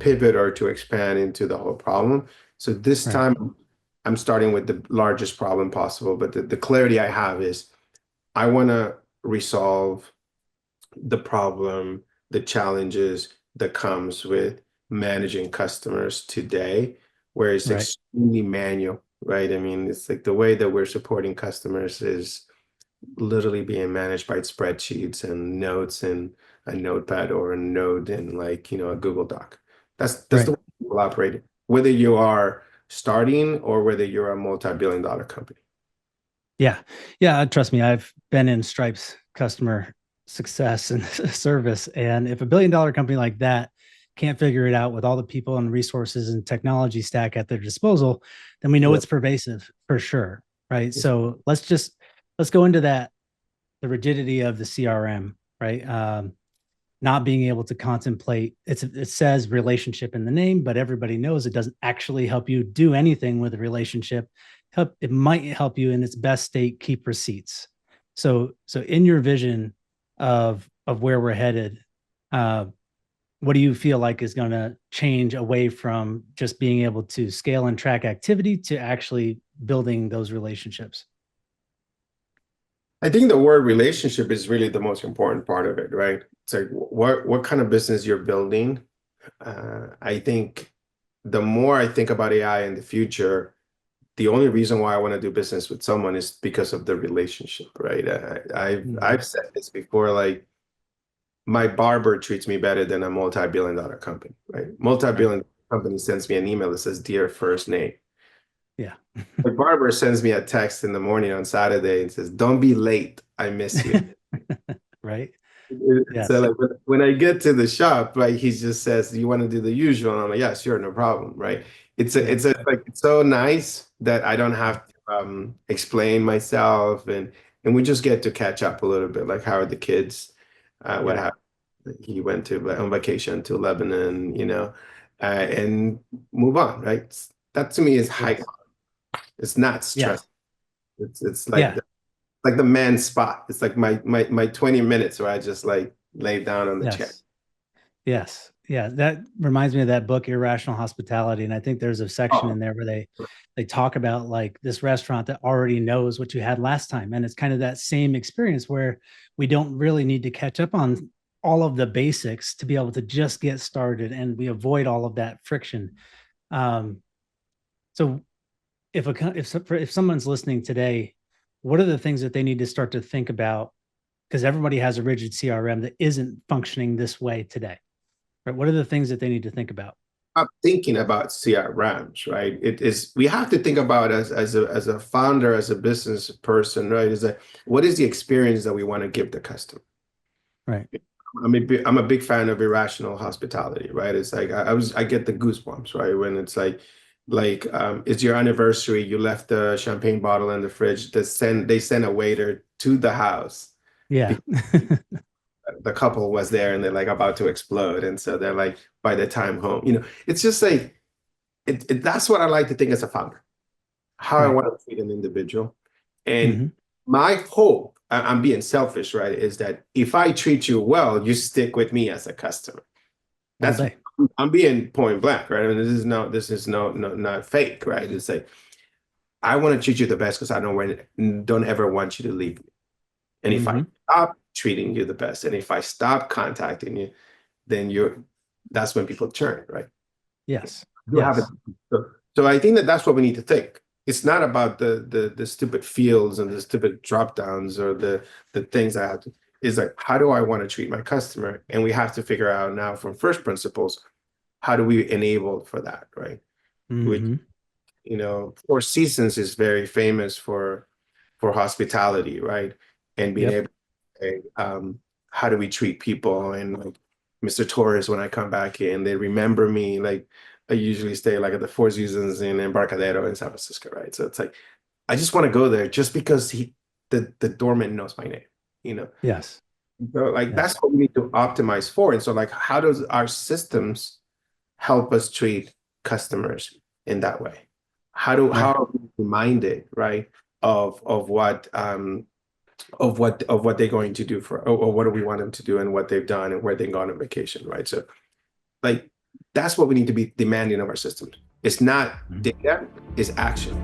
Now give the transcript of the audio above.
pivot or to expand into the whole problem. So this Right. time I'm starting with the largest problem possible, but the clarity I have is I want to resolve the problem, the challenges that comes with managing customers today, where it's Right. extremely manual, right? I mean, it's like the way that we're supporting customers is literally being managed by spreadsheets and notes in a notepad or a note in like, a Google Doc. That's the Right. way people operate, whether you are starting or whether you're a multi-billion dollar company. Yeah. Yeah. Trust me, I've been in Stripe's customer success and service. And if a $1 billion company like that can't figure it out with all the people and resources and technology stack at their disposal, then we know Yeah. it's pervasive for sure. Right. So let's go into that, the rigidity of the CRM, right? Not being able to contemplate, it says relationship in the name, but everybody knows it doesn't actually help you do anything with a relationship. It might help you in its best state keep receipts. So in your vision of where we're headed, uh, what do you feel like is going to change away from just being able to scale and track activity to actually building those relationships? I think the word relationship is really the most important part of it, right? It's like what kind of business you're building. I think the more I think about AI in the future, the only reason why I want to do business with someone is because of the relationship, right? I've Mhm. said this before, like my barber treats me better than a multi-billion dollar company, right? Right. Multi-billion company sends me an email that says, "Dear first name." Yeah. My barber sends me a text in the morning on Saturday and says, "Don't be late. I miss you." Right. So Yes. like when I get to the shop, like he just says, "Do you want to do the usual?" And I'm like, "Yeah, sure, no problem." Right? Yeah. It's so nice that I don't have to explain myself, and we just get to catch up a little bit. Like, how are the kids? What Yeah. happened? He went to on vacation to Lebanon, and move on. Right? That to me is high. Yes. It's not Yeah. stress. It's like Yeah. the man spot. It's like my 20 minutes where I just like lay down on the chair. Yes. Yes. Yeah. That reminds me of that book, Irrational Hospitality. And I think there's a section Oh, in there where they talk about like this restaurant that already knows what you had last time. And it's kind of that same experience where we don't really need to catch up on all of the basics to be able to just get started, and we avoid all of that friction. Um, so if someone's listening today, what are the things that they need to start to think about? Because everybody has a rigid CRM that isn't functioning this way today. Right? What are the things that they need to think about? I'm thinking about CRMs, right? It is we have to think about as a founder, as a business person, right? Is that what is the experience that we want to give the customer? Right. I'm a big fan of irrational hospitality, right? It's like I get the goosebumps, right? When it's like it's your anniversary, you left the champagne bottle in the fridge, they send a waiter to the house. Yeah. The couple was there and they're like about to explode. And so they're like, by the time home, it's just like, that's what I like to think as a founder, how I Right. want to treat an individual. And Hmm. my hope, I'm being selfish, right, is that if I treat you well, you stick with me as a customer. All That's, day. I'm being point blank, right? I mean, this is no, not fake, right? It's like, I want to treat you the best because don't ever want you to leave me. And if I Hmm. stop treating you the best, and if I stop contacting you, then that's when people turn, right? Yes. You have it. Yes. So I think that that's what we need to think. It's not about the stupid fields and the stupid drop downs or the things I have to. It's like, how do I want to treat my customer? And we have to figure out now from first principles, how do we enable for that, right? Which, Hmm. Four Seasons is very famous for hospitality, right? And being Yep. able to say, how do we treat people? And like Mr. Torres, when I come back in, they remember me. Like I usually stay like at the Four Seasons in Embarcadero in San Francisco, right? So it's like I just want to go there just because the doorman knows my name, you know. Yes. So like Yes. that's what we need to optimize for. And so like how does our systems help us treat customers in that way? How Right. are we reminded, right, of what they're going to do or what do we want them to do and what they've done and where they've gone on vacation, right? So like That's what we need to be demanding of our systems. It's not Mhm. data, it's action.